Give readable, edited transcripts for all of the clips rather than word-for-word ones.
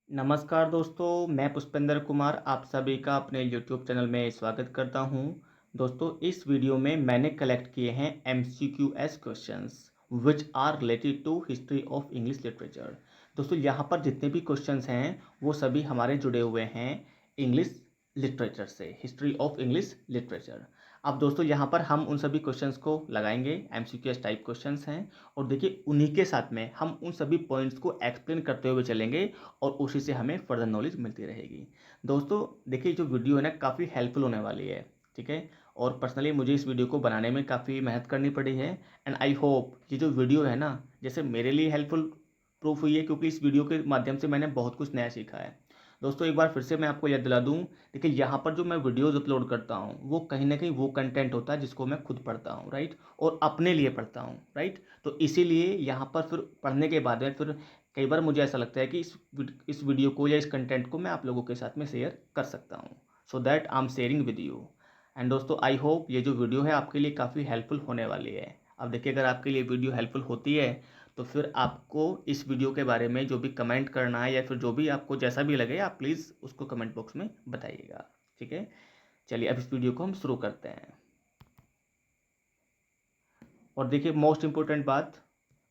नमस्कार दोस्तों, मैं पुष्पेंद्र कुमार आप सभी का अपने यूट्यूब चैनल में स्वागत करता हूं। दोस्तों, इस वीडियो में मैंने कलेक्ट किए हैं MCQS questions which are related to history of English literature. दोस्तों, यहाँ पर जितने भी क्वेश्चंस हैं वो सभी हमारे जुड़े हुए हैं इंग्लिश लिटरेचर से, हिस्ट्री ऑफ इंग्लिश लिटरेचर। अब दोस्तों, यहाँ पर हम उन सभी क्वेश्चंस को लगाएंगे, MCQS टाइप क्वेश्चंस हैं। और देखिए, उन्हीं के साथ में हम उन सभी पॉइंट्स को एक्सप्लेन करते हुए चलेंगे और उसी से हमें फर्दर नॉलेज मिलती रहेगी। दोस्तों, देखिए, जो वीडियो है ना काफ़ी हेल्पफुल होने वाली है, ठीक है। और पर्सनली मुझे इस वीडियो को बनाने में काफ़ी मेहनत करनी पड़ी है। एंड आई होप ये जो वीडियो है ना, जैसे मेरे लिए हेल्पफुल प्रूफ हुई है, क्योंकि इस वीडियो के माध्यम से मैंने बहुत कुछ नया सीखा है। दोस्तों, एक बार फिर से मैं आपको याद दिला दूं, देखिए, यहाँ पर जो मैं वीडियोज़ अपलोड करता हूँ वो कहीं ना कहीं वो कंटेंट होता है जिसको मैं खुद पढ़ता हूँ, राइट, और अपने लिए पढ़ता हूँ, राइट। तो इसीलिए यहाँ पर फिर पढ़ने के बाद में फिर कई बार मुझे ऐसा लगता है कि इस वीडियो को या इस कंटेंट को मैं आप लोगों के साथ में शेयर कर सकता हूँ, so that I am sharing with you. And दोस्तों, आई होप ये जो वीडियो है आपके लिए काफ़ी हेल्पफुल होने वाली है। अब देखिए, अगर आपके लिए वीडियो हेल्पफुल होती है तो फिर आपको इस वीडियो के बारे में जो भी कमेंट करना है या फिर जो भी आपको जैसा भी लगे, आप प्लीज़ उसको कमेंट बॉक्स में बताइएगा, ठीक है। चलिए, अब इस वीडियो को हम शुरू करते हैं। और देखिए, मोस्ट इम्पोर्टेंट बात,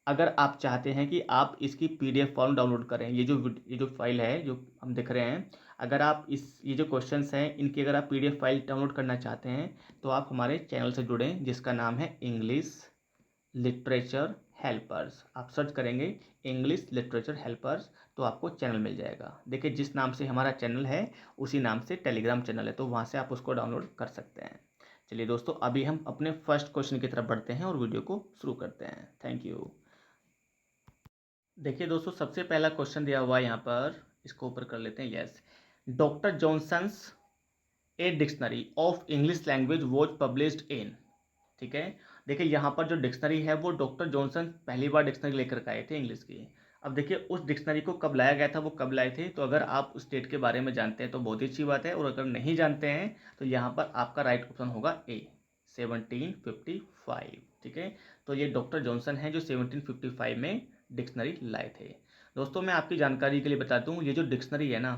अगर आप चाहते हैं कि आप इसकी PDF फॉर्म डाउनलोड करें, ये जो फाइल है जो हम देख रहे हैं, अगर आप ये जो क्वेश्चंस हैं इनकी अगर आप PDF फाइल डाउनलोड करना चाहते हैं तो आप हमारे चैनल से जुड़ें, जिसका नाम है इंग्लिश लिटरेचर हेल्पर्स। आप सर्च करेंगे इंग्लिश लिटरेचर हेल्पर्स तो आपको चैनल मिल जाएगा। देखिए, जिस नाम से हमारा चैनल है उसी नाम से टेलीग्राम चैनल है, तो वहाँ से आप उसको डाउनलोड कर सकते हैं। चलिए दोस्तों, अभी हम अपने फर्स्ट क्वेश्चन की तरफ बढ़ते हैं और वीडियो को शुरू करते हैं। Thank you. देखिए दोस्तों, सबसे पहला क्वेश्चन दिया हुआ है यहाँ पर, इसको ऊपर कर लेते हैं। Yes, doctor Johnson's a dictionary of English language was published in, ठीक है। देखिए, यहाँ पर जो डिक्शनरी है वो डॉक्टर जॉनसन पहली बार डिक्शनरी लेकर के आए थे इंग्लिश की। अब देखिए, उस डिक्शनरी को कब लाया गया था, वो कब लाए थे, तो अगर आप उस डेट के बारे में जानते हैं तो बहुत ही अच्छी बात है, और अगर नहीं जानते हैं तो यहाँ पर आपका राइट ऑप्शन होगा ए, 1755, ठीक है। तो ये डॉक्टर जॉनसन है जो 1755 में डिक्शनरी लाए थे। दोस्तों, मैं आपकी जानकारी के लिए बता दूं, ये जो डिक्शनरी है ना,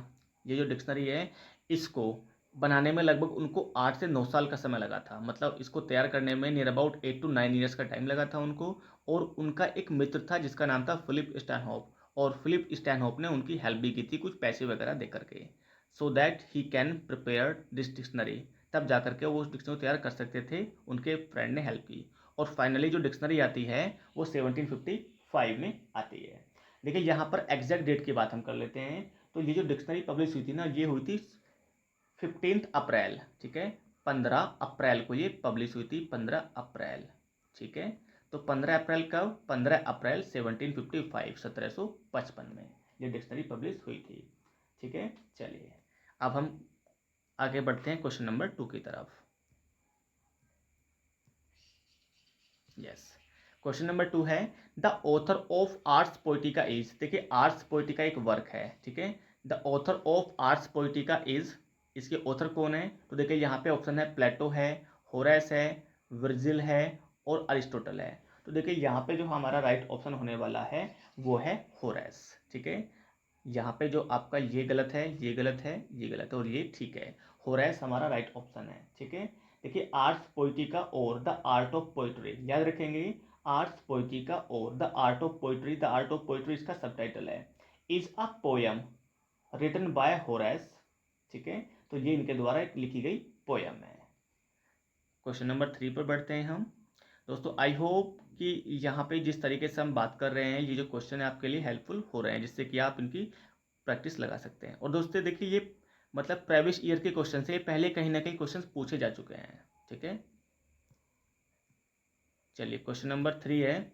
ये जो डिक्शनरी है, इसको बनाने में लगभग उनको 8 से 9 साल का समय लगा था। मतलब इसको तैयार करने में नियर अबाउट 8 to 9 ईयर्स का टाइम लगा था उनको। और उनका एक मित्र था जिसका नाम था फिलिप स्टैनहोप, और फिलिप स्टैनहोप ने उनकी हेल्प भी की थी कुछ पैसे वगैरह दे करके, so that he can prepare this dictionary. तब जा करके वो उस डिक्शनरी तैयार कर सकते थे, उनके फ्रेंड ने हेल्प की। और फाइनली जो डिक्शनरी आती है वो 1755 में आती है। देखिए, यहाँ पर एग्जैक्ट डेट की बात हम कर लेते हैं। तो ये जो डिक्शनरी पब्लिश हुई थी ना, ये हुई थी 15 अप्रैल, ठीक है। 15 अप्रैल को ये पब्लिश हुई थी, 15 अप्रैल, ठीक है। तो 15 अप्रैल कब, 15 अप्रैल 1755, 1755 में ये डिक्शनरी पब्लिश हुई थी, ठीक है। चलिए, अब हम आगे बढ़ते हैं क्वेश्चन नंबर 2 की तरफ। यस, क्वेश्चन नंबर 2 है, the author of Ars Poetica is. देखिए, आर्ट्स पोइटिका एक वर्क है, ठीक है। The author of Ars Poetica is, इसके ऑथर कौन है, तो देखिए यहाँ पे ऑप्शन है प्लेटो है, होरेस है, वर्जिल है और अरिस्टोटल है। तो देखिए, यहाँ पे जो हमारा राइट ऑप्शन होने वाला है वो है होरेस, ठीक है। यहाँ पे जो आपका ये गलत है, ये गलत है, ये गलत है और ये ठीक है। होरेस हमारा राइट ऑप्शन है, ठीक है। देखिए, आर्ट्स पोइटिका और द आर्ट ऑफ पोइट्री, याद रखेंगे, आर्ट्स पोइटिका और the art of poetry, the art of poetry इसका सबटाइटल है, is a poem written by Horace, ठीक है। तो ये इनके द्वारा लिखी गई पोयम है। क्वेश्चन नंबर 3 पर बढ़ते हैं हम। दोस्तों, आई होप कि यहाँ पे जिस तरीके से हम बात कर रहे हैं, ये जो क्वेश्चन है आपके लिए हेल्पफुल हो रहे हैं, जिससे कि आप इनकी प्रैक्टिस लगा सकते हैं। और दोस्तों देखिए, ये मतलब प्रीवियस ईयर के क्वेश्चन से पहले कहीं ना कहीं क्वेश्चन पूछे जा चुके हैं, ठीक है। चलिए, क्वेश्चन नंबर 3 है,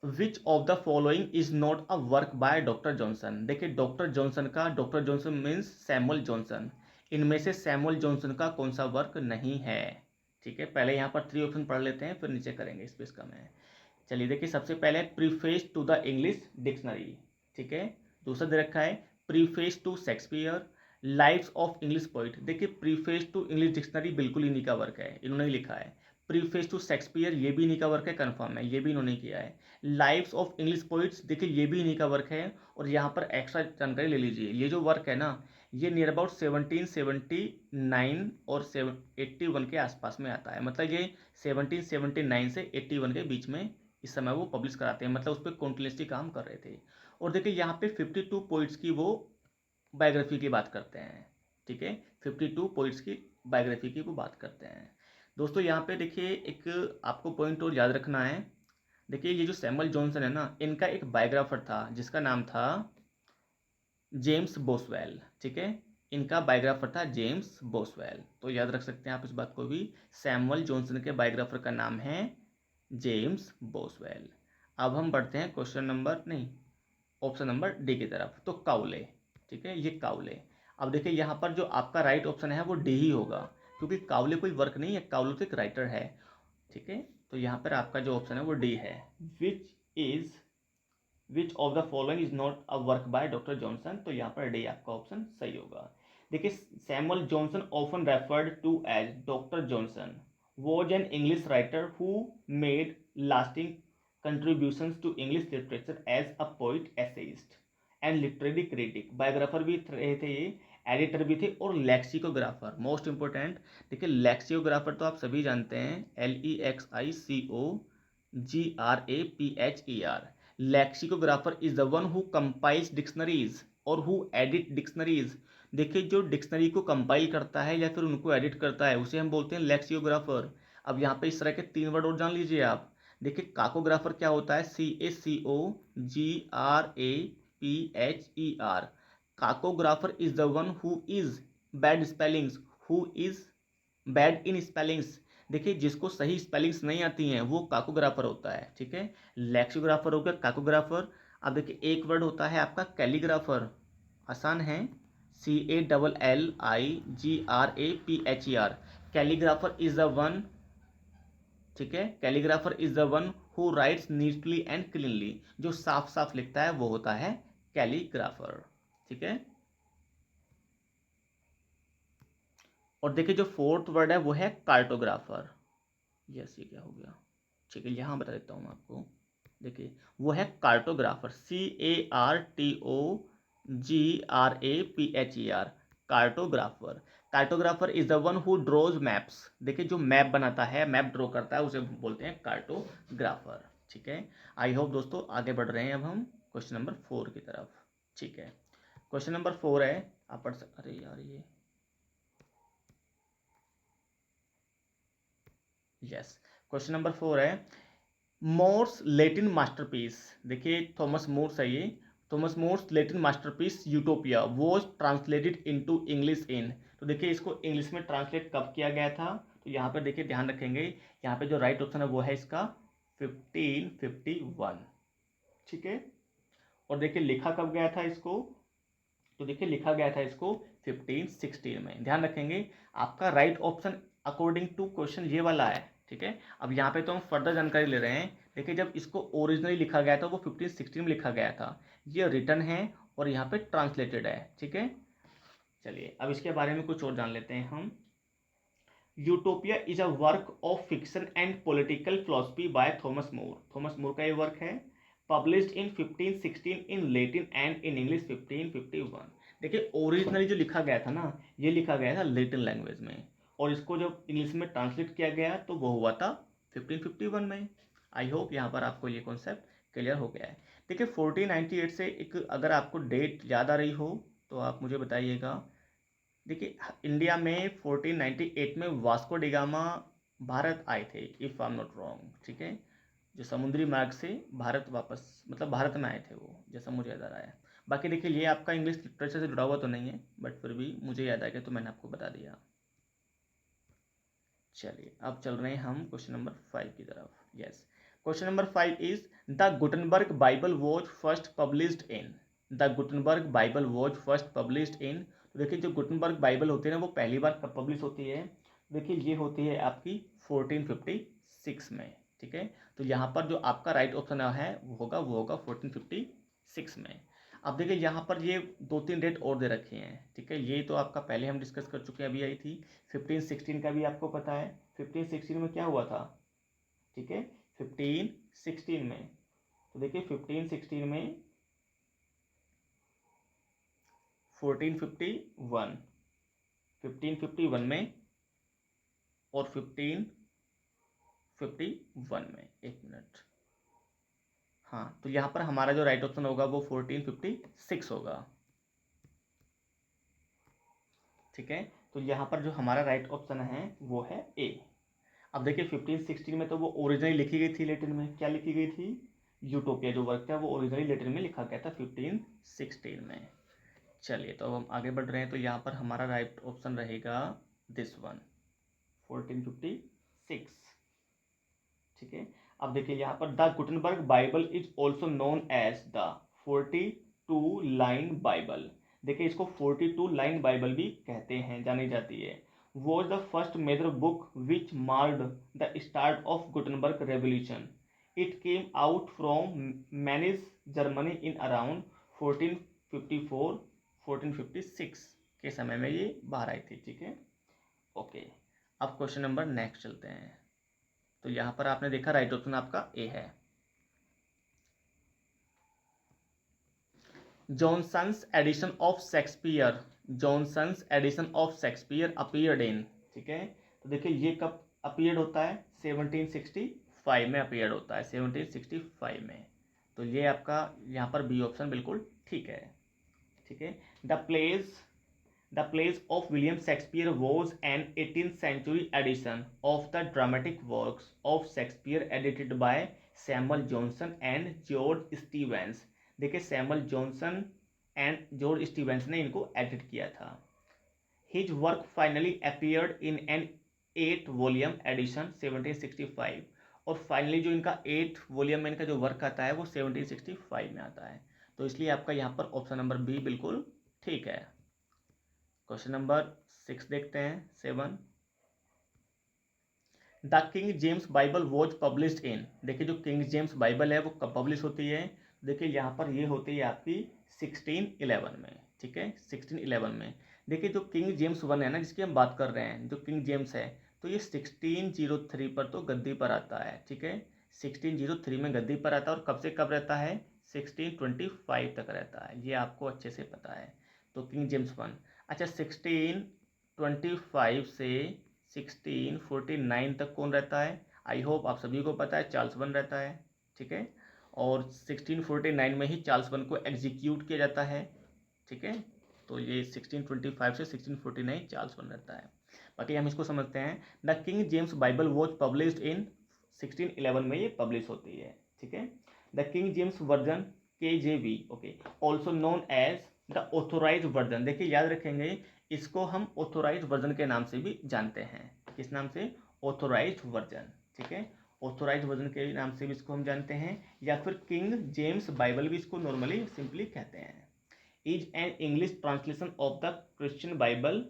which of the following is not a work by doctor Johnson. देखिए, डॉक्टर जॉनसन का, doctor Johnson means Samuel Johnson, इनमें से सैमुअल जॉनसन का कौन सा वर्क नहीं है, ठीक है। पहले यहाँ पर 3 ऑप्शन पढ़ लेते हैं, फिर नीचे करेंगे इस पे इसका मैं। चलिए, देखिए, सबसे पहले preface to the English dictionary, ठीक है। दूसरा दे रखा है preface to Shakespeare, lives of English poet. देखिए, प्रीफेस टू इंग्लिश डिक्शनरी बिल्कुल इन्हीं का वर्क है, इन्होंने ही लिखा है। प्रीफेस टू शेक्सपियर, ये भी इन्हीं का वर्क है, कन्फर्म है, ये भी इन्होंने किया है। लाइव्स ऑफ इंग्लिश पोइट्स, देखिए ये भी इन्हीं का वर्क है। और यहाँ पर एक्स्ट्रा जानकारी ले लीजिए, ये जो वर्क है ना, ये नियर अबाउट 1779 और 81 के आसपास में आता है। मतलब ये 1779 से 81 के बीच में इस समय वो पब्लिश कराते हैं, मतलब उस पर कॉन्टिन्यूसली काम कर रहे थे। और देखिए यहाँ पे 52 पोइट्स की वो बायोग्राफी की बात करते हैं, ठीक है, 52 पोइट्स की बायोग्राफी की वो बात करते हैं। दोस्तों यहाँ पे देखिए एक आपको पॉइंट और याद रखना है। देखिए ये जो सैमुअल जॉनसन है ना, इनका एक बायोग्राफर था जिसका नाम था जेम्स बोसवेल, ठीक है, इनका बायोग्राफर था जेम्स बोसवेल, तो याद रख सकते हैं आप इस बात को भी। सैमुअल जॉनसन के बायोग्राफर का नाम है जेम्स बोसवेल। अब हम बढ़ते हैं क्वेश्चन नंबर नहीं, ऑप्शन नंबर डी की तरफ। तो काउले, ठीक है, ये काउले। अब देखिए यहाँ पर जो आपका राइट ऑप्शन है वो डी ही होगा, क्योंकि काउले कोई वर्क नहीं है, काउले तो एक राइटर है, ठीक है। तो यहाँ पर आपका जो ऑप्शन है वो डी है। Which of the following is not a work by doctor Johnson, तो यहाँ पर डी आपका ऑप्शन सही होगा। देखिए Samuel Johnson often referred to as doctor Johnson was an English writer who made lasting contributions to English literature as a poet, essayist and literary critic। Biographer भी रहे थे ये, एडिटर भी थे और लेक्सिकोग्राफर, मोस्ट इंपोर्टेंट। देखिए lexicographer तो आप सभी जानते हैं, LEXICOGRAPHER। Lexicographer is the one who compiles dictionaries और हु एडिट डिक्शनरीज। देखिए जो डिक्शनरी को कंपाइल करता है या फिर उनको एडिट करता है उसे हम बोलते हैं लेक्सिकोग्राफर। अब यहाँ पे इस तरह के 3 वर्ड और जान लीजिए आप। देखिए काकोग्राफर क्या होता है, CACOGRAPHER। Cacographer is the one who is bad spellings, who is bad in spellings. देखिए जिसको सही स्पेलिंग्स नहीं आती हैं वो काकोग्राफर होता है, ठीक है। लेक्सियोग्राफर हो गया काकोग्राफर। अब देखिए एक वर्ड होता है आपका कैलीग्राफर, आसान है, CALLIGRAPHER। Calligrapher is the one, ठीक है, calligrapher is the one who rights neatly and cleanly. जो साफ साफ लिखता है वो होता है कैलीग्राफर, ठीक है। और देखिए जो फोर्थ वर्ड है वो है कार्टोग्राफर। यस, ये क्या हो गया, ठीक है, यहाँ बता देता हूँ मैं आपको। देखिए वो है cartographer, CARTOGRAPHER, cartographer. Cartographer is the one who draws maps. देखिए जो मैप बनाता है, मैप ड्रॉ करता है, उसे बोलते हैं कार्टोग्राफर, ठीक है। आई होप दोस्तों आगे बढ़ रहे हैं अब हम क्वेश्चन नंबर 4 की तरफ, ठीक है। क्वेश्चन नंबर 4 है, आप पढ़ सकते, अरे यार ये, यस, क्वेश्चन नंबर 4 है मोर्स लेटिन मास्टरपीस। देखिए थॉमस मोर्स है ये, Thomas More's Latin masterpiece Utopia was translated into English in. तो देखिए इसको इंग्लिश में ट्रांसलेट कब किया गया था, तो यहाँ पर देखिए ध्यान रखेंगे, यहाँ पे जो राइट ऑप्शन है वो है इसका 1551, ठीक है। और देखिए लिखा कब गया था इसको, तो देखिए लिखा गया था इसको 1516 में। ध्यान रखेंगे आपका right option according to question ये वाला है, ठीक है। अब यहाँ पे तो हम फर्दर जानकारी ले रहे हैं। देखिए जब इसको ओरिजिनली लिखा गया था वो 1516 में लिखा गया था, ये रिटर्न है और यहाँ पे ट्रांसलेटेड है, ठीक है। चलिए अब इसके बारे में कुछ और जान लेते हैं हम। Utopia is a work of fiction and political philosophy by Thomas More. Thomas More का ये वर्क है, published in 1516 in Latin and in English 1551। देखिए ओरिजिनली जो लिखा गया था ना, ये लिखा गया था लैटिन लैंग्वेज में, और इसको जब इंग्लिश में ट्रांसलेट किया गया तो वो हुआ था 1551 में। आई होप यहाँ पर आपको ये कॉन्सेप्ट क्लियर हो गया है। देखिए 1498 से एक अगर आपको डेट याद आ रही हो तो आप मुझे बताइएगा। देखिए इंडिया में 1498 में वास्को डिगामा भारत आए थे, if I am not wrong, ठीक है। जो समुद्री मार्ग से भारत वापस, मतलब भारत में आए थे वो, जैसा मुझे याद आ रहा है। बाकी देखिए ये आपका इंग्लिश लिटरेचर से जुड़ा हुआ तो नहीं है, बट फिर भी मुझे याद आ गया तो मैंने आपको बता दिया। चलिए अब चल रहे हैं हम क्वेश्चन नंबर 5 की तरफ। Yes, question number 5 is the Gutenberg Bible was first published in. The Gutenberg Bible was first published in. तो देखिए जो गुटनबर्ग बाइबल होती है ना वो पहली बार कब पब्लिश होती है, देखिए ये होती है आपकी 1456 में, ठीक है। तो यहाँ पर जो आपका राइट ऑप्शन है वो होगा 1456 में। अब देखिए यहाँ पर ये 2-3 डेट और दे रखे हैं, ठीक है। ये तो आपका पहले हम डिस्कस कर चुके हैं, अभी आई थी। 15-16 का भी आपको पता है। 15-16 में क्या हुआ था, ठीक है। 15-16 में तो देखिए 15-16 में 1451, 1551 में और 1551 में, एक मिनट, हाँ, तो यहाँ पर हमारा जो राइट ऑप्शन होगा वो 1456 होगा, ठीक है। तो यहाँ पर जो हमारा राइट ऑप्शन है वो है ए। अब देखिए 15-16 में तो वो ओरिजिनली लिखी गई थी लैटिन में, क्या लिखी गई थी, यूटोपिया जो वर्क था वो ओरिजिनली लैटिन में लिखा गया था 15-16 में। चलिए तो अब हम आगे बढ़ रहे हैं, तो यहाँ पर हमारा राइट ऑप्शन रहेगा दिस वन, 1456, ठीक है। अब देखिए यहाँ पर the Gutenberg Bible is also known as the 42 line Bible. देखिए इसको 42 लाइन बाइबल भी कहते हैं, जानी जाती है। Was the first major book which marked the start of Gutenberg revolution. It came out from Mainz Germany in around 1454 1456 के समय में ये बाहर आई थी, ठीक है। ओके, अब क्वेश्चन नंबर नेक्स्ट चलते हैं। तो यहां पर आपने देखा राइट ऑप्शन आपका ए है। Johnson's edition of Shakespeare, Johnson's edition of Shakespeare appeared in, ठीक है। तो देखिए ये कब अपीयर्ड होता है, 1765 में अपीयर्ड होता है, 1765 में। तो ये आपका यहाँ पर बी ऑप्शन बिल्कुल ठीक है, ठीक है। The plays of William Shakespeare was an 18th century edition of the dramatic works of Shakespeare edited by Samuel Johnson and George Stevens। देखिए Samuel Johnson and George Stevens ने इनको एडिट किया था। His work finally appeared in an 8 volume edition 1765, और finally जो इनका 8 volume में इनका जो वर्क आता है वो 1765 में आता है। तो इसलिए आपका यहाँ पर ऑप्शन नंबर बी बिल्कुल ठीक है। क्वेश्चन नंबर 6 देखते हैं, 7। The King James Bible was published इन, देखिए जो किंग जेम्स बाइबल है वो कब पब्लिश होती है, देखिए यहाँ पर ये होती है आपकी 1611 में, ठीक है, 1611 में। देखिए जो किंग जेम्स वन है ना जिसकी हम बात कर रहे हैं, जो किंग जेम्स है, तो ये 1603 पर तो गद्दी पर आता है, ठीक है। 1603 में गद्दी पर आता है, और कब से कब रहता है, 1625 तक रहता है, ये आपको अच्छे से पता है। तो किंग जेम्स वन, अच्छा 1625 से 1649 तक कौन रहता है, आई होप आप सभी को पता है, चार्ल्स वन रहता है, ठीक है। और 1649 में ही चार्ल्स वन को एग्जीक्यूट किया जाता है, ठीक है। तो ये 1625 से 1649 चार्ल्स वन रहता है। बाकी हम इसको समझते हैं, the King James Bible was published in 1611 में ये पब्लिश होती है, ठीक है। The King James version KJV, okay, also known as the authorized version, देखिए याद रखेंगे इसको हम ऑथोराइज वर्जन के नाम से भी जानते हैं, किस नाम से, ऑथोराइज वर्जन, ठीक है। ऑथोराइज वर्जन के नाम से भी इसको हम जानते हैं, या फिर किंग जेम्स बाइबल भी इसको नॉर्मली सिंपली कहते हैं। Is an English translation of the Christian Bible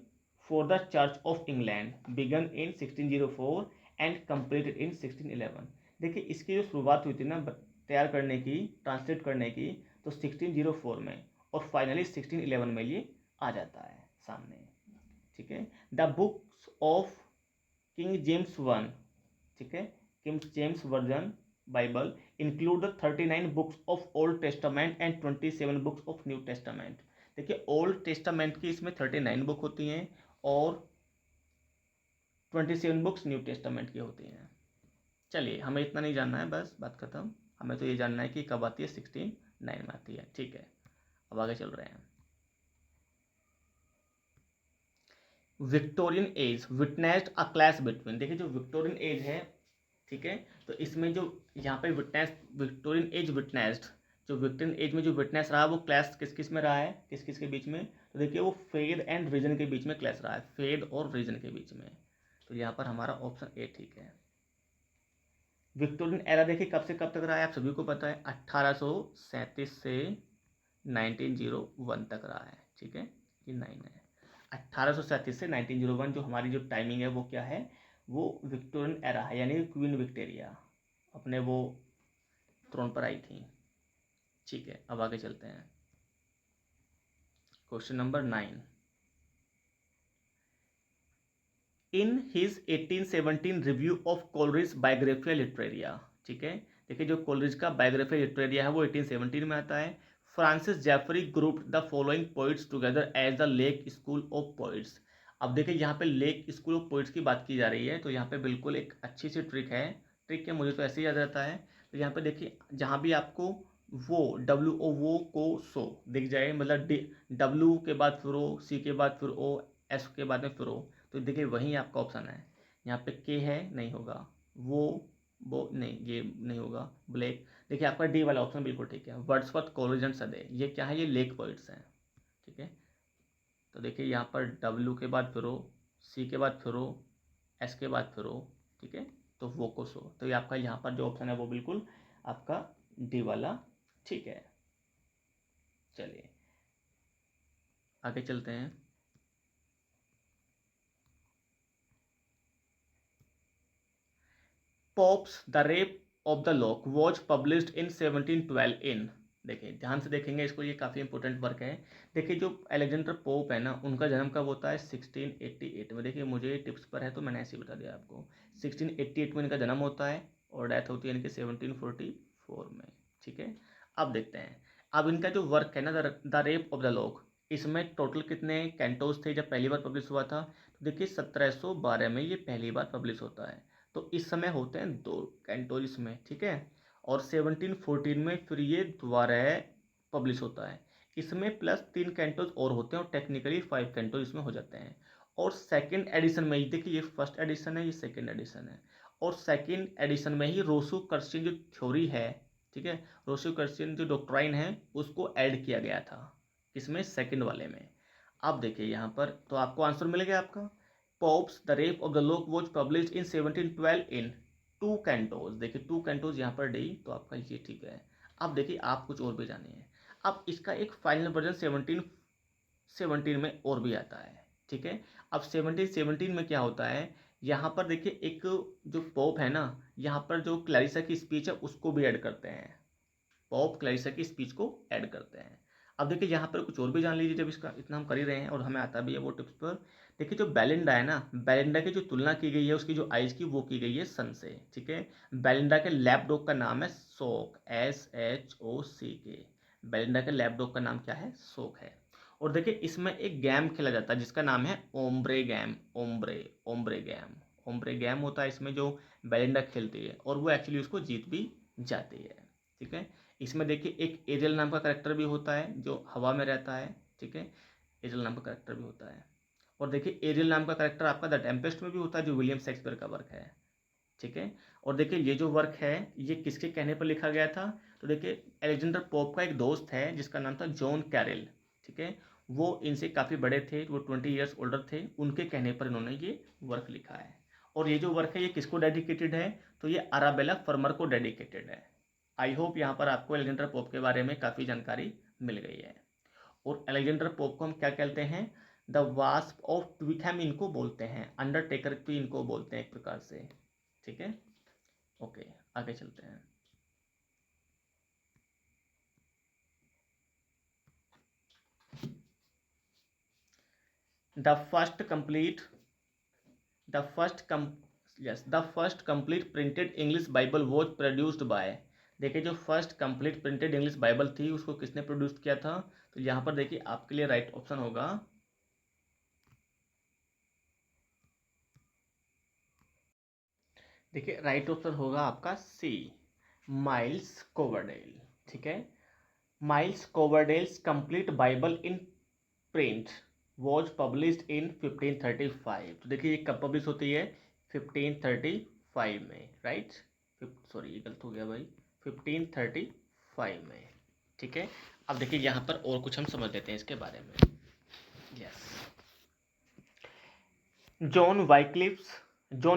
for the Church of England, began in 1604 and completed in 1611। देखिए इसकी जो शुरुआत हुई थी ना तैयार करने की, ट्रांसलेट करने की, तो 1604 में, और फाइनली 1611 में ये आ जाता है सामने, ठीक है। The books of king James one, ठीक है, king James version Bible include the 39 books of old testament and 27 books of new testament. देखिए ओल्ड टेस्टामेंट की इसमें 39 बुक होती हैं, और 27 बुक्स न्यू टेस्टामेंट की होती हैं। चलिए हमें इतना नहीं जानना है, बस बात खत्म। हमें तो ये जानना है कि कब आती है, 1609 में आती है, ठीक है। अब आगे चल रहे हैं। विक्टोरियन एज विटनेस्ड अ क्लैश बिटवीन, देखिए जो विक्टोरियन एज है, ठीक है, तो इसमें जो यहाँ पे विटनेस, विक्टोरियन एज विटनेस्ड, जो विक्टोरियन एज में जो विटनेस रहा वो क्लैश किस किस में रहा है, किस किस के बीच में, तो देखिए वो फेड एंड रीजन के बीच में क्लैश रहा है, फेड और रीजन के बीच में। तो यहाँ पर हमारा ऑप्शन ए ठीक है। विक्टोरियन एरा देखिए कब से कब तक रहा है, आप सभी को पता है, 1837 से 1901 तक रहा है, ठीक है, ये 9 है। 1837 से 1901 जो हमारी जो टाइमिंग है वो क्या है, वो विक्टोरियन एरा है, यानी क्वीन विक्टोरिया अपने वो थ्रोन पर आई थी, ठीक है। अब आगे चलते हैं। Question number 9, in his 1817 review of Coleridge Biographia Literaria, ठीक है, देखिए जो कोलरिज का बायोग्राफिया लिटरेरिया है वो 1817 में आता है। Francis Jeffrey grouped the following poets together as the lake school of poets. अब देखिए यहाँ पे लेक स्कूल ऑफ पोइट्स की बात की जा रही है, तो यहाँ पे बिल्कुल एक अच्छी सी ट्रिक है। ट्रिक है, मुझे तो ऐसे ही याद रहता है। तो यहाँ पे देखिए जहाँ भी आपको वो WO वो को सो दिख जाए, मतलब W के बाद फिर O, C के बाद फिर O, S के बाद में फिर O, तो देखिए वही आपका ऑप्शन है। यहाँ पे के है, नहीं होगा। वो नहीं, ये नहीं होगा। ब्लैक, देखिए आपका डी वाला ऑप्शन बिल्कुल ठीक है। वर्ड्सवर्थ, कोलेरिज एंड सदे, ये क्या है, ये लेक पोइट्स हैं, ठीक है। तो देखिए यहाँ पर डब्ल्यू के बाद फिर ओ, सी के बाद फिर ओ, एस के बाद फिर ओ, ठीक है, तो वो को सो, तो ये आपका यहाँ पर जो ऑप्शन है वो बिल्कुल आपका डी वाला ठीक है। चलिए आगे चलते हैं। Pops the rape of the lock was published इन 1712 इन, देखिए ध्यान से देखेंगे इसको, ये काफ़ी इंपॉर्टेंट वर्क है। देखिए जो अलेक्जेंडर पोप है ना, उनका जन्म कब होता है, 1688 में। देखिए मुझे टिप्स पर है तो मैंने ऐसे ही बता दिया आपको, 1688 में इनका जन्म होता है और डेथ होती है इनकी 1744 में, ठीक है। अब देखते हैं, अब इनका जो वर्क है ना, the rape of the lock, इसमें टोटल कितने कैंटोज थे जब पहली बार पब्लिश हुआ था, तो देखिए 1712 में ये पहली बार पब्लिश होता है। तो इस समय होते हैं 2 कैंटोज इसमें, ठीक है। और 1714 में फिर ये दोबारा पब्लिश होता है, इसमें प्लस 3 कैंटोज और होते हैं और टेक्निकली 5 कैंटोज इसमें हो जाते हैं। और सेकंड एडिशन में ही देखिए, ये फर्स्ट एडिशन है, ये सेकंड एडिशन है, और सेकंड एडिशन में ही रोसो कर्सियन जो थ्योरी है, ठीक है, रोसो कर्सियन जो डॉक्ट्राइन है उसको ऐड किया गया था, किसमें, सेकंड वाले में। अब देखिए यहाँ पर तो आपको आंसर मिल गया आपका। Pops the rape of the lock was publish in 1712 in 2 cantos, देखिए 2 कैंटोज यहाँ पर डी, तो आपका ये ठीक है। अब देखिए आप कुछ और भी जानिए, अब इसका एक फाइनल वर्जन 1717 में और भी आता है, ठीक है। अब 1717 में क्या होता है, यहाँ पर देखिए एक जो पोप है ना, यहाँ पर जो क्लैरिसा की स्पीच है उसको भी ऐड करते हैं, पॉप क्लैरिसा की स्पीच को ऐड करते हैं। अब देखिए यहाँ पर कुछ और भी जान लीजिए, जब इसका इतना हम कर ही रहे हैं और हमें आता भी है वो टिप्स पर। देखिए जो बेलिंडा है ना, बेलिंडा की जो तुलना की गई है उसकी जो आइज की वो की गई है सन से, ठीक है। बेलिंडा के लैप डॉग का नाम है सोक, SHOCK। बेलिंडा के लैप डॉग का नाम क्या है, सोक है। और देखिए इसमें एक गेम खेला जाता है जिसका नाम है ombre game, ombre game, ombre game होता है इसमें जो बेलिंडा खेलती है और वो एक्चुअली उसको जीत भी जाती है, ठीक है। इसमें देखिए एक एरियल नाम का करेक्टर भी होता है जो हवा में रहता है, ठीक है, एरियल नाम का करेक्टर भी होता है। और देखिए एरियल नाम का करेक्टर आपका द टेम्पेस्ट में भी होता है जो विलियम शेक्सपियर का वर्क है, ठीक है। और देखिए ये जो वर्क है ये किसके कहने पर लिखा गया था, तो देखिए अलेक्जेंडर पोप का एक दोस्त है जिसका नाम था जॉन कैरल, ठीक है, वो इनसे काफ़ी बड़े थे, वो 20 ईयर्स ओल्डर थे, उनके कहने पर इन्होंने ये वर्क लिखा है। और ये जो वर्क है ये किसको डेडिकेटेड है, तो ये अराबेला फर्मर को डेडिकेटेड है। आई होप यहाँ पर आपको अलेक्जेंडर पोप के बारे में काफ़ी जानकारी मिल गई है। और अलेक्जेंडर पोप को हम क्या कहते हैं, द वास्प ऑफ ट्विकहैम इनको बोलते हैं, अंडरटेकर भी इनको बोलते हैं एक प्रकार से, ठीक है। ओके आगे चलते हैं। The first complete the first come yes the first complete printed English Bible was produced by, देखिए जो first complete printed English Bible थी उसको किसने प्रोड्यूस किया था, तो यहाँ पर देखिए आपके लिए राइट ऑप्शन होगा, देखिए राइट ऑप्शन होगा आपका सी, माइल्स कोवरडेल, ठीक है। Miles Coverdale's complete Bible in print was published in 1535, तो देखिए ये कब पब्लिश होती है, 1535 में, राइट, सॉरी ये गलत हो गया भाई, 1535 में, ठीक है। अब देखिए यहाँ पर और कुछ हम समझ लेते हैं इसके बारे में। Yes, John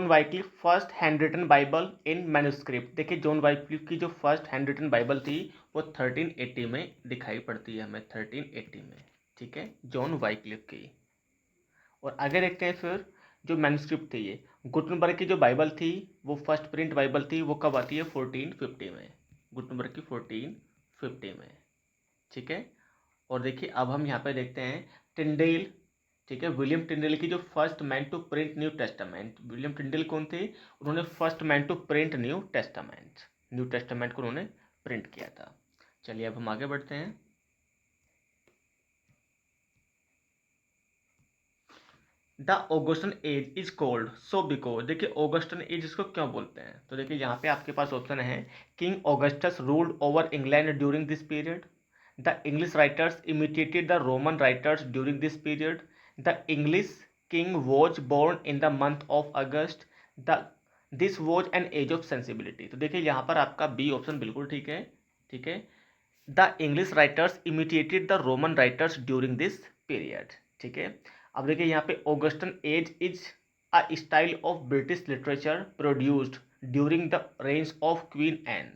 Wycliffe first hand written Bible in manuscript, देखिए जॉन वाइक्लिफ की जो फर्स्ट हैंड रिटन बाइबल थी वो 1380 में दिखाई पड़ती है हमें, 1380 में, ठीक है, जॉन वाइक्लिफ की। और आगे देखते हैं फिर जो मैन्युस्क्रिप्ट थी, ये गुटनबर्ग की जो बाइबल थी वो फर्स्ट प्रिंट बाइबल थी, वो कब आती है, 1450 में, गुटनबर्ग की 1450 में, ठीक है। और देखिए अब हम यहाँ पे देखते हैं टिंडेल, ठीक है, विलियम टिंडेल की जो first man to print new testament. William Tyndale कौन थे? उन्होंने first man to print new testament को उन्होंने प्रिंट किया था। चलिए अब हम आगे बढ़ते हैं। The Augustan age is called so because, देखिए ऑगस्टन एज इसको क्यों बोलते हैं? तो देखिए यहाँ पे आपके पास ऑप्शन है, king Augustus ruled over England during this period, the English writers imitated the Roman writers during this period, the English king was born in the month of August, the this was an age of sensibility. तो देखिए यहाँ पर आपका B option बिल्कुल ठीक है, ठीक है, the English writers imitated the Roman writers during this period, ठीक है। अब देखिए यहाँ पे Augustan age is a style of British literature produced during the range of queen Anne,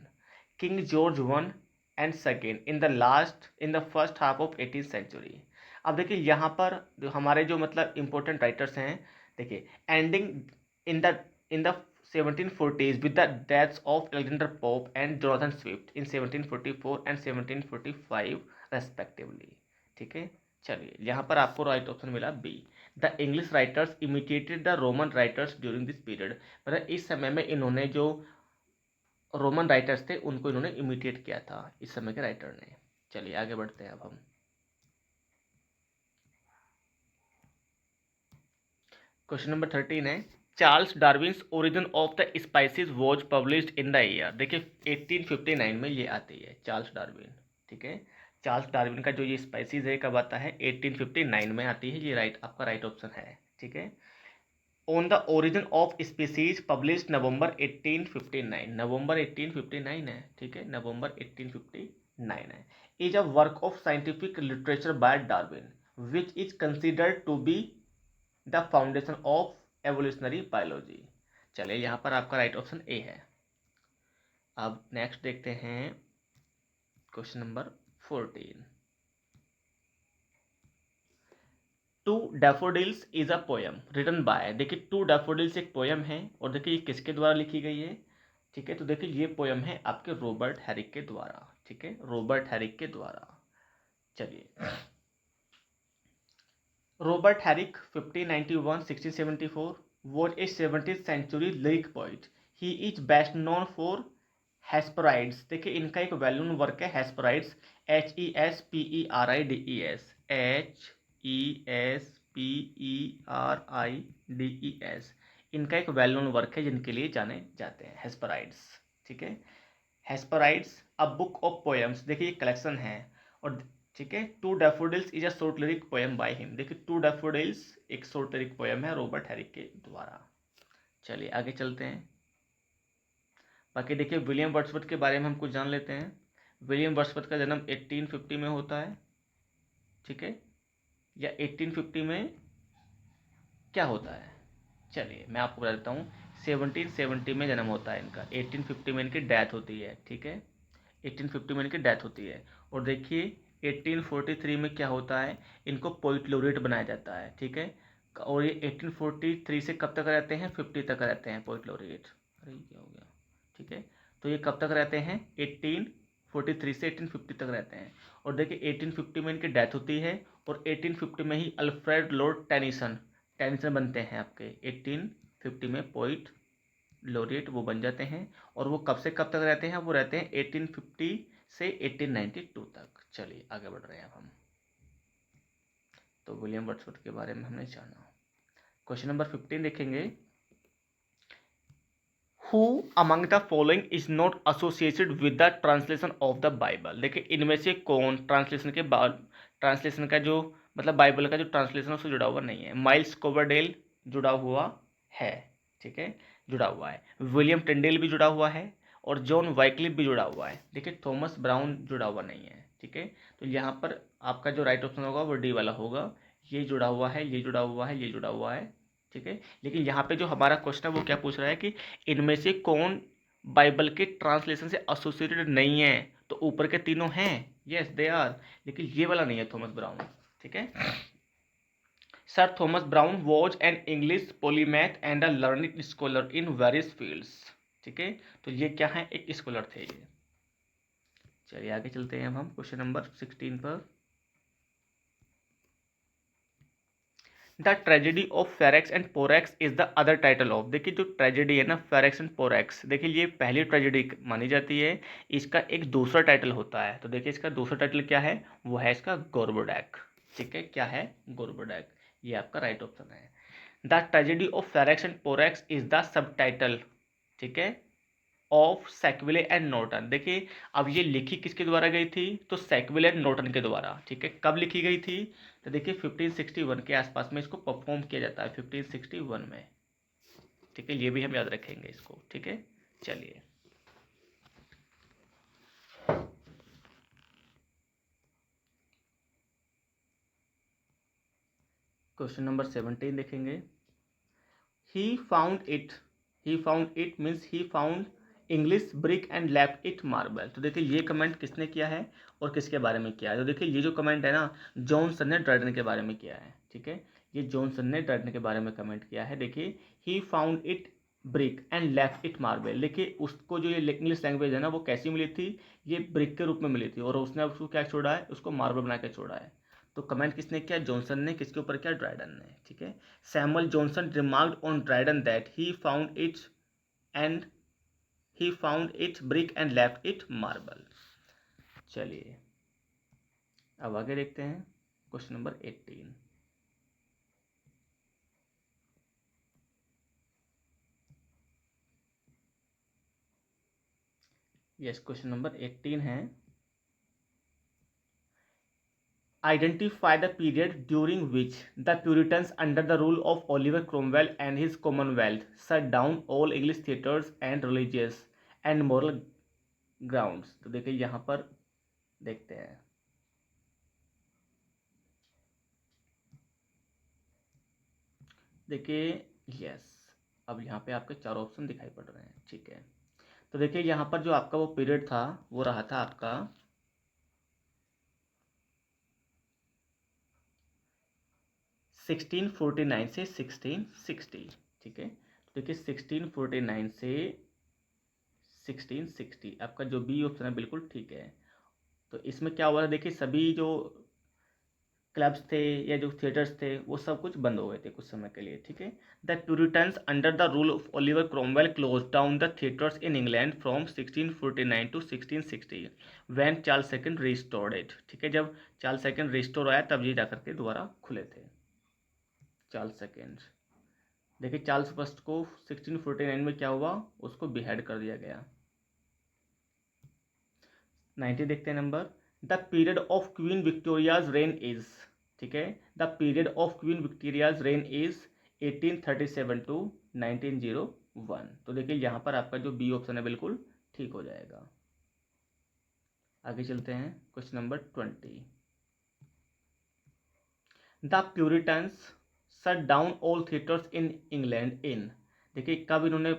king George one and second in the first half of 18th century. अब देखिए यहाँ पर जो हमारे जो मतलब इंपॉर्टेंट राइटर्स हैं, देखिए ending in the 1740s with the deaths of Alexander Pope and Jonathan Swift in 1744 and 1745 respectively, ठीक है। चलिए यहाँ पर आपको राइट ऑप्शन मिला B, the English writers imitated the Roman writers during this period, मतलब इस समय में इन्होंने जो रोमन राइटर्स थे उनको इन्होंने इमिटेट किया था इस समय के राइटर ने। चलिए आगे बढ़ते हैं अब हम। क्वेश्चन नंबर 13 है, Charles Darwin's origin of the species was published in the year, देखिए 1859 में ये आती है चार्ल्स डार्विन, ठीक है। चार्ल्स डार्विन का जो ये स्पाइसीज है कब आता है? 1859 में आती है, ये राइट आपका राइट ऑप्शन है, ठीक है। On the origin of species published November 1859, नवंबर 1859 है, ठीक है, नवंबर 1859 है। Is a work of scientific literature by Darwin which is considered to be the foundation of evolutionary biology. चलिए यहाँ पर आपका राइट ऑप्शन ए है। अब नेक्स्ट देखते हैं question number 14, to daffodils is a poem written by, देखिए to daffodils एक पोएम है और देखिए ये किसके द्वारा लिखी गई है, ठीक है। तो देखिए ये पोएम है आपके रॉबर्ट हैरिक के द्वारा, ठीक है, रॉबर्ट हैरिक के द्वारा। चलिए Robert Herrick 1591-1674 was a 17th century lyric poet. He is best known for हेस्पराइड्स, देखिए इनका एक वेल नोन वर्क है हेस्पराइड्स, HESPERIDES, HESPERIDES, इनका एक वेल नोन वर्क है जिनके लिए जाने जाते हैं हेस्पराइड्स, ठीक है। Hesperides a book of poems, देखिए कलेक्शन है, और ठीक है, to daffodils is a short lyric poem by him, देखिए टू डैफोडिल्स एक शॉर्ट लिरिक पोएम है रॉबर्ट हैरिक के द्वारा। चलिए आगे चलते हैं। बाकी देखिए विलियम वर्ड्सवर्थ के बारे में हम कुछ जान लेते हैं। विलियम वर्ड्सवर्थ का जन्म 1850 में होता है, ठीक है, या 1850 में क्या होता है? चलिए मैं आपको बता देता हूँ, 1770 में जन्म होता है इनका, 1850 में इनकी डेथ होती है, ठीक है, 1850 में इनकी डेथ होती है। और देखिए 1843 में क्या होता है, इनको पोइट लॉरेट बनाया जाता है, ठीक है। और ये 1843 से कब तक रहते हैं? 50 तक रहते हैं पोइट लॉरेट। अरे ये क्या हो गया, ठीक है। तो ये कब तक रहते हैं? 1843 से 1850 तक रहते हैं। और देखिए 1850 में इनकी डेथ होती है और 1850 में ही अल्फ्रेड लॉर्ड टेनिसन टेनिसन बनते हैं आपके 1850 में पोइट लॉरेट वो बन जाते हैं। और वो कब से कब तक रहते हैं? वो रहते हैं 1850 से 1892 तक। चलिए आगे बढ़ रहे हैं अब हम। तो विलियम वर्ड्सवर्थ के बारे में हमने जाना। क्वेश्चन नंबर 15 देखेंगे, who among the following is not associated with the translation of the Bible, देखिए इनमें से कौन ट्रांसलेशन का जो मतलब बाइबल का जो ट्रांसलेशन उससे जुड़ा हुआ नहीं है? माइल्स कोवरडेल जुड़ा हुआ है, ठीक है, जुड़ा हुआ है, विलियम टिंडेल भी जुड़ा हुआ है, और जॉन वाइक्लिफ भी जुड़ा हुआ है, देखिए थॉमस ब्राउन जुड़ा हुआ नहीं है, ठीक है। तो यहाँ पर आपका जो राइट ऑप्शन होगा वो डी वाला होगा, ये जुड़ा हुआ है, ये जुड़ा हुआ है, ये जुड़ा हुआ है, ठीक है। लेकिन यहाँ पे जो हमारा क्वेश्चन है वो क्या पूछ रहा है कि इनमें से कौन बाइबल के ट्रांसलेशन से एसोसिएटेड नहीं है? तो ऊपर के तीनों हैं, यस दे आर, लेकिन ये वाला नहीं है थॉमस ब्राउन, ठीक है। Sir Thomas brown was an English polymath and a learning scholar in various fields, ठीक है। तो ये क्या है? एक स्कॉलर थे ये। चलिए आगे चलते हैं हम क्वेश्चन नंबर 16 पर। The tragedy of Ferrex and Porrex is the other title of, देखिए जो ट्रेजेडी है ना फेरेक्स एंड पोरेक्स, देखिए ये पहली ट्रेजेडी मानी जाती है, इसका एक दूसरा टाइटल होता है, तो देखिए इसका दूसरा टाइटल क्या है, वो है इसका गोरबोडैक। ठीक है, क्या है, गोरबोडैक, ये आपका राइट ऑप्शन है। The tragedy of Ferrex and Porrex is the subtitle, ठीक है, ऑफ सैकविले एंड नॉर्टन। देखिए अब ये लिखी किसके द्वारा गई थी, तो सैकविले एंड नॉर्टन के द्वारा। ठीक है, कब लिखी गई थी, तो देखिए 1561 के आसपास में इसको परफॉर्म किया जाता है, 1561 में। ठीक है, ये भी हम याद रखेंगे इसको। ठीक है, चलिए क्वेश्चन नंबर 17 देखेंगे। He found it, he found it means he found English brick and left it marble. तो देखिए ये कमेंट किसने किया है और किसके बारे में किया है, तो देखिए ये जो कमेंट है ना, जॉनसन ने ड्राइडन के बारे में किया है। ठीक है, ये जॉनसन ने ड्राइडन के बारे में कमेंट किया है। देखिए he found it brick and left it marble, देखिए उसको जो ये इंग्लिश लैंग्वेज है ना वो कैसी मिली थी, ये ब्रिक के रूप में मिली थी, और उसने उसको क्या छोड़ा है, उसको मार्बल बना के छोड़ा है। तो कमेंट किसने किया, जॉनसन ने, किसके ऊपर किया, ड्राइडन ने। ठीक है, Samuel Johnson remarked on Dryden that he found it and he found it brick and left it marble. चलिए अब आगे देखते हैं question number 18। Yes, question number 18 है, identify the period during which the Puritans under the rule of Oliver Cromwell and his Commonwealth shut down all English theatres and religious and moral grounds। तो देखिए यहाँ पर देखते हैं, देखिए yes, अब यहाँ पे आपके चार ऑप्शन दिखाई पड़ रहे हैं। ठीक है, तो देखिए यहाँ पर जो आपका वो पीरियड था वो रहा था आपका 1649 से 1660। ठीक है, तो देखिए 1649 से 1660 आपका जो बी ऑप्शन है बिल्कुल ठीक है। तो इसमें क्या हुआ था, देखिए सभी जो क्लब्स थे या जो थिएटर्स थे वो सब कुछ बंद हो गए थे कुछ समय के लिए। ठीक है, the puritans under the rule of Oliver Cromwell close down the theatres in England from 1649 to 1660 when Charles second restored it. ठीक है, जब चार्ल्स सेकंड रिस्टोर आया तब ये जाकर के दोबारा खुले थे, चार्ल्स सेकंड। देखिए चार्ल्स फर्स्ट को 1649 में क्या हुआ, उसको बिहेड कर दिया गया। 90 देखते हैं number, the period of queen Victoria's reign is. ठीक है, the period of queen Victoria's reign is 1837 to 1901। तो देखिए यहाँ पर आपका जो बी ऑप्शन है बिल्कुल ठीक हो जाएगा। आगे चलते हैं question number 20। The Puritans shut down all theatres in England in, देखिए कब इन्होंने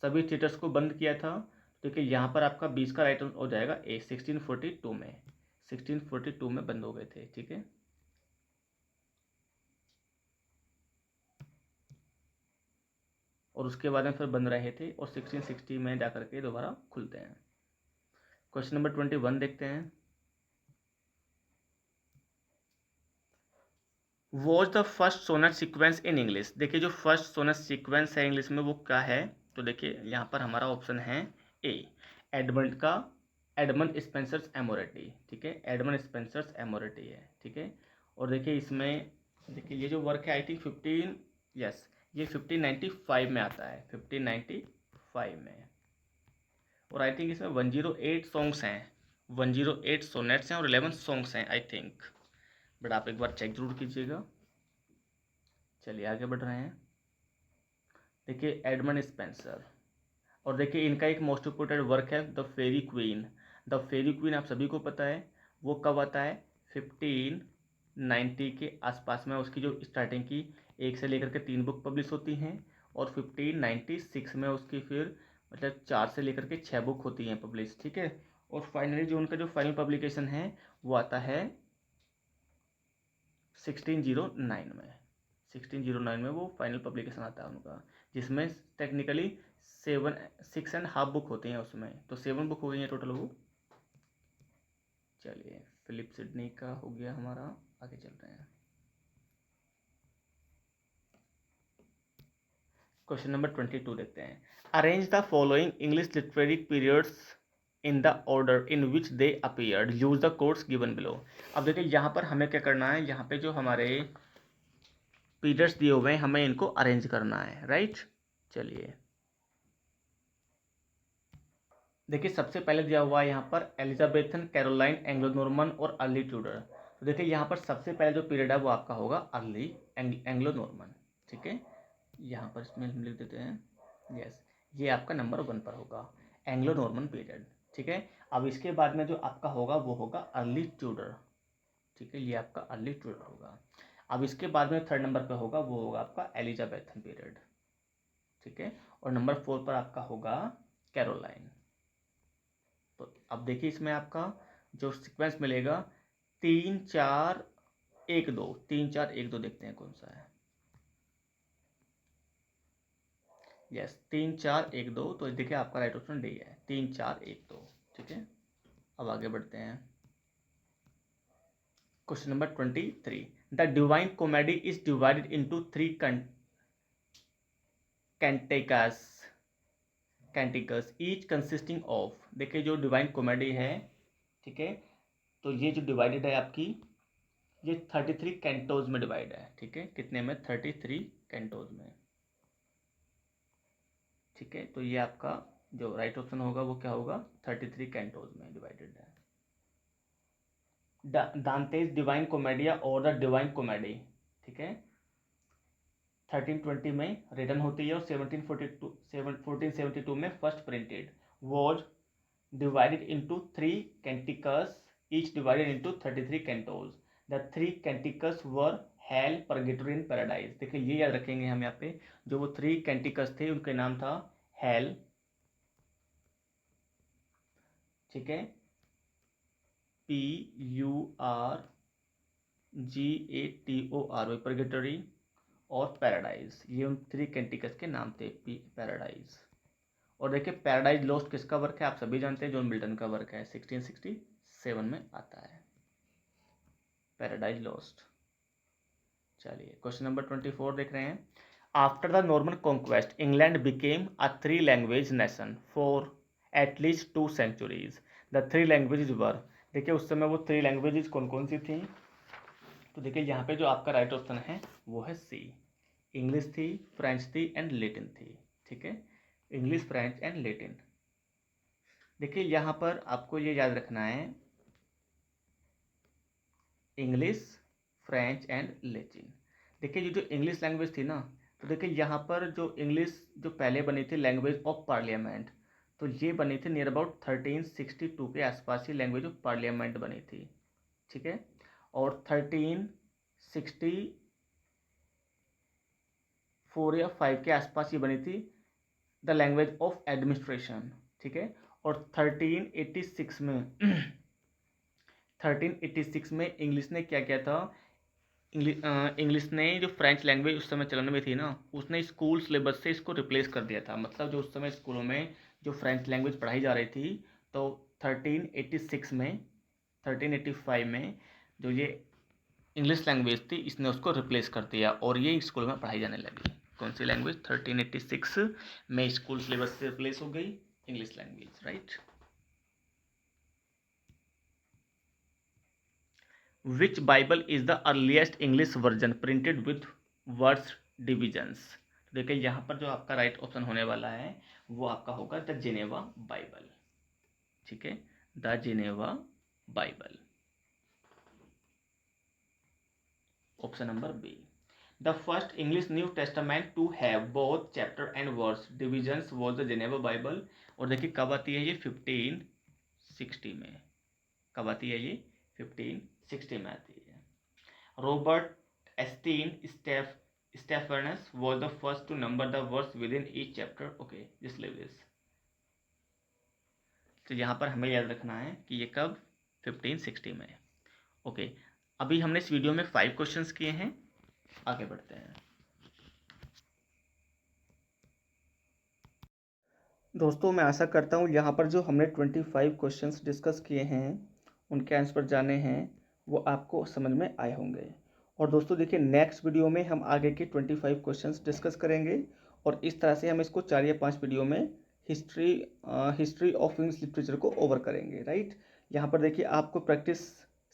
सभी थिएटर्स को बंद किया था, देखिए यहाँ पर आपका 20 का राइट हो जाएगा ए, 1642 में, 1642 में बंद हो गए थे। ठीक है, और उसके बाद में फिर बंद रहे थे और 1660 में जाकर के दोबारा खुलते हैं। क्वेश्चन नंबर 21 देखते हैं, was the first sonnet sequence in English. देखिए जो फर्स्ट सोनेट सीक्वेंस है इंग्लिश में वो क्या है, तो देखिए यहाँ पर हमारा ऑप्शन है ए, एडमंड का, एडमंड स्पेंसर्स एमोरेटी। ठीक है, एडमंड स्पेंसर्स एमोरेटी है। ठीक है, और देखिए इसमें देखिए ये जो वर्क है आई थिंक 15, यस ये 1595 में आता है, 1595 में, और आई थिंक इसमें 108 सॉन्ग्स हैं, 108 सोनेट्स हैं और 11 सॉन्ग्स हैं आई थिंक, बट आप एक बार चेक जरूर कीजिएगा। चलिए आगे बढ़ रहे हैं, देखिए एडमंड स्पेंसर, और देखिए इनका एक मोस्ट इम्पोर्टेंट वर्क है the fairy queen. The fairy queen आप सभी को पता है वो कब आता है, 1590 के आसपास में उसकी जो स्टार्टिंग की 1 से लेकर के 3 बुक पब्लिश होती हैं, और 1596 में उसकी फिर मतलब 4 से लेकर के 6 बुक होती हैं पब्लिश। ठीक है, और फाइनली जो उनका जो फाइनल पब्लिकेशन है वो आता है 1609 में, 1609 में वो फाइनल पब्लिकेशन आता है उनका, जिसमें टेक्निकली 6.5 बुक होते हैं उसमें, तो 7 बुक हो गई हैं टोटल वो। चलिए फिलिप सिडनी का हो गया हमारा, आगे चलते हैं। क्वेश्चन नंबर 22 देखते हैं। Arrange the following English literary periods in the order in which they appeared, use the codes given below. अब देखिए यहाँ पर हमें क्या करना है, यहाँ पे जो हमारे पीरियड्स दिए हुए हैं हमें इनको अरेंज करना है, राइट। चलिए देखिए सबसे पहले दिया हुआ है यहाँ पर एलिजाबेथन, कैरोलाइन, एंग्लो नॉर्मन और अर्ली ट्यूडर। तो देखिए यहाँ पर सबसे पहले जो पीरियड है वो आपका होगा अर्ली एंग्लो नॉर्मन, ठीक है। यहाँ पर इसमें हम लिख देते हैं यस, ये आपका नंबर 1 पर होगा एंग्लो नॉर्मन पीरियड, ठीक है। अब इसके बाद में जो आपका होगा वो होगा अर्ली ट्यूडर, ठीक है, ये आपका अर्ली ट्यूडर होगा। अब इसके बाद में 3rd नंबर पे होगा वो होगा आपका एलिजाबेथन पीरियड, ठीक है। और नंबर 4 पर आपका होगा कैरोलाइन। तो अब देखिए इसमें आपका जो सीक्वेंस मिलेगा 3 4 1 2, 3 4 1 2 देखते हैं कौन सा है। यस 3 4 1 2, तो देखिए आपका राइट ऑप्शन डी है 3 4 1 2, ठीक है। अब आगे बढ़ते हैं। Question number 23। The Divine Comedy is divided into 3 canticas each consisting of. देखिए जो डिवाइन कॉमेडी है, ठीक है, तो ये जो डिवाइडेड है आपकी ये 33 कैंटोज में डिवाइड है, ठीक है। कितने में? 33 कैंटोज में, ठीक है। तो ये आपका जो राइट ऑप्शन होगा वो क्या होगा? 33 कैंटोज में डिवाइडेड है। दांतेज डिवाइन कॉमेडिया और द डिवाइन कॉमेडी, ठीक है, 1320 में रिटन होती है और 1472 में first printed. Was divided into 3 canticles, each divided into 33 cantos. The 3 canticles were hell, purgatory and paradise. देखिए ये याद रखेंगे हम यहाँ पे, जो वो 3 canticles थे उनके नाम था hell, ठीक है, PURGATORY purgatory और पैराडाइज, ये उन 3 कैंटिकस के नाम थे, पैराडाइज। और देखिए पैराडाइज लॉस्ट किसका वर्क है? आप सभी जानते हैं, जॉन मिल्टन का वर्क है, 1667 में आता है पैराडाइज लॉस्ट। चलिए क्वेश्चन नंबर 24 देख रहे हैं। After the Norman conquest England became a 3 language nation for at least 2 centuries. The 3 languages were. देखिए उस समय वो 3 लैंग्वेजेज कौन कौन सी थी? तो देखिए यहाँ पे जो आपका राइट ऑप्शन है वो है सी, इंग्लिश थी, फ्रेंच थी एंड लेटिन थी, ठीक है, इंग्लिश, फ्रेंच एंड लेटिन। देखिए यहाँ पर आपको ये याद रखना है, इंग्लिश, फ्रेंच एंड लेटिन। देखिए ये जो इंग्लिश लैंग्वेज थी ना, तो देखिए यहाँ पर जो इंग्लिश जो पहले बनी थी लैंग्वेज ऑफ पार्लियामेंट, तो ये बनी थी नियर अबाउट 1362 के आसपास ही लैंग्वेज ऑफ पार्लियामेंट बनी थी, ठीक है। और 1364 या 5 के आसपास ये बनी थी द लैंग्वेज ऑफ एडमिनिस्ट्रेशन, ठीक है। और 1386 में 1386 में इंग्लिश ने क्या किया था? इंग्लिश ने जो फ्रेंच लैंग्वेज उस समय चलन में थी ना, उसने स्कूल सिलेबस से इसको रिप्लेस कर दिया था। मतलब जो उस समय स्कूलों में जो फ्रेंच लैंग्वेज पढ़ाई जा रही थी, तो 1386 में 1385 में जो ये इंग्लिश लैंग्वेज थी इसने उसको रिप्लेस कर दिया और ये स्कूल में पढ़ाई जाने लगी। कौन सी लैंग्वेज? 1386 में स्कूल सिलेबस से रिप्लेस हो गई English language, right. Which Bible is the earliest English version printed with words divisions. देखिए यहाँ पर जो आपका राइट ऑप्शन होने वाला है वो आपका होगा द जिनेवा बाइबल, ठीक है, the Geneva Bible, option number B. The first English new testament to have both chapter and verse divisions was the Geneva Bible. और देखिए कब आती है ये? 1560 में। कब आती है ये? 1560 में आती है। Robert Estienne Stephanus was the first to number the verse within each chapter. Okay, just leave this. तो यहाँ पर हमें याद रखना है कि ये कब? 1560 में। ओके, अभी हमने इस वीडियो में 5 क्वेश्चंस किए हैं, आगे बढ़ते हैं। दोस्तों मैं आशा करता हूँ यहाँ पर जो हमने 25 क्वेश्चंस डिस्कस किए हैं उनके आंसर जाने हैं वो आपको समझ में आए होंगे। और दोस्तों देखिए नेक्स्ट वीडियो में हम आगे के 25 क्वेश्चंस डिस्कस करेंगे और इस तरह से हम इसको 4 या 5 वीडियो में हिस्ट्री ऑफ इंग्लिश लिटरेचर को ओवर करेंगे, राइट। यहाँ पर देखिए आपको प्रैक्टिस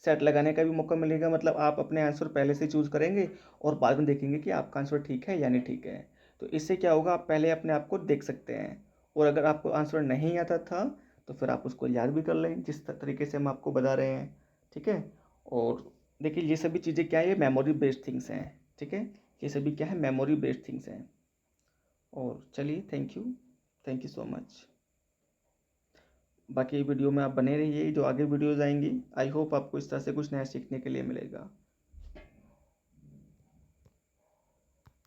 सेट लगाने का भी मौका मिलेगा, मतलब आप अपने आंसर पहले से चूज़ करेंगे और बाद में देखेंगे कि आपका आंसर ठीक है या नहीं ठीक है। तो इससे क्या होगा, आप पहले अपने आप को देख सकते हैं, और अगर आपको आंसर नहीं आता था तो फिर आप उसको याद भी कर लें जिस तरीके से हम आपको बता रहे हैं, ठीक है। और देखिए ये सभी चीज़ें क्या है, ये मेमोरी बेस्ड थिंग्स हैं, ठीक है। ये सभी क्या है, मेमोरी बेस्ड थिंग्स हैं। और चलिए, थैंक यू सो मच। बाकी वीडियो में आप बने रहिए, जो आगे वीडियोज़ आएंगी आई होप आपको इस तरह से कुछ नया सीखने के लिए मिलेगा।